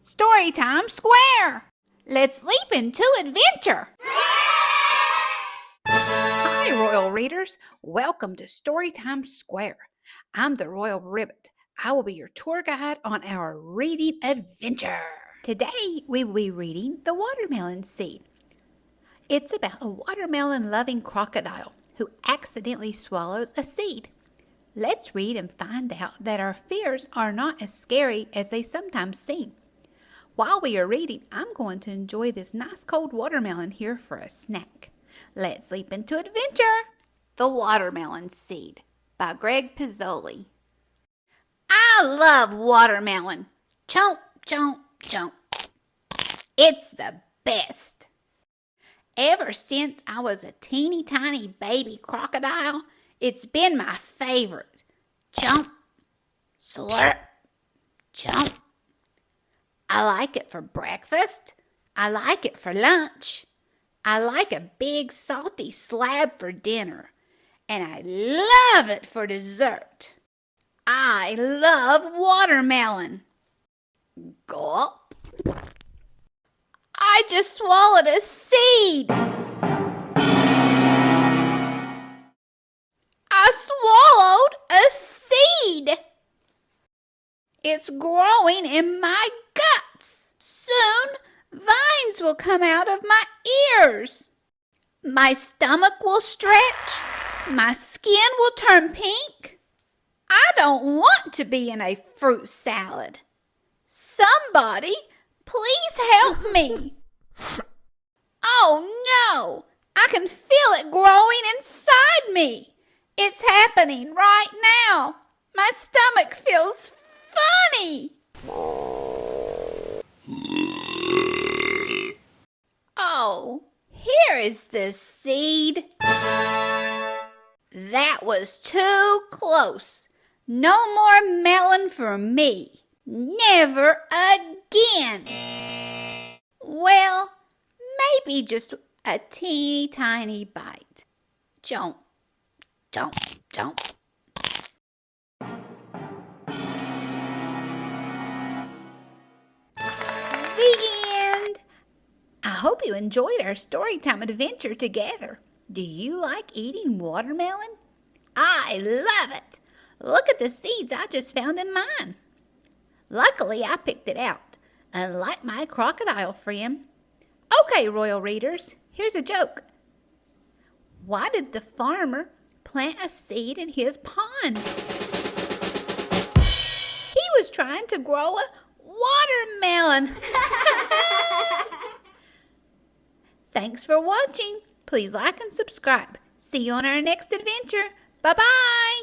Storytime Square! Let's leap into adventure! Hi, Royal Readers! Welcome to Storytime Square. I'm the Royal Ribbit. I will be your tour guide on our reading adventure. Today, we will be reading The Watermelon Seed. It's about a watermelon-loving crocodile who accidentally swallows a seed. Let's read and find out that our fears are not as scary as they sometimes seem. While we are reading, I'm going to enjoy this nice cold watermelon here for a snack. Let's leap into adventure! The Watermelon Seed by Greg Pizzoli. I love watermelon. Chomp, chomp, chomp. It's the best. Ever since I was a teeny tiny baby crocodile, it's been my favorite. Chomp, slurp, chomp. I like it for breakfast. I like it for lunch. I like a big salty slab for dinner. And I love it for dessert. I love watermelon. Gulp. I just swallowed a seed. I swallowed a seed. It's growing in my guts. Soon, vines will come out of my ears. My stomach will stretch. My skin will turn pink. I don't want to be in a fruit salad. Somebody, please help me. Oh no, I can feel it growing inside me. It's happening right now. My stomach feels funny. Oh, here is the seed. That was too close. No more melon for me. Never again. Well, maybe just a teeny tiny bite. Chomp, chomp, chomp. The end. I hope you enjoyed our storytime adventure together. Do you like eating watermelon? I love it. Look at the seeds I just found in mine. Luckily, I picked it out, unlike my crocodile friend. Okay, Royal Readers, here's a joke. Why did the farmer plant a seed in his pond? He was trying to grow a watermelon. Thanks for watching. Please like and subscribe. See you on our next adventure. Bye-bye.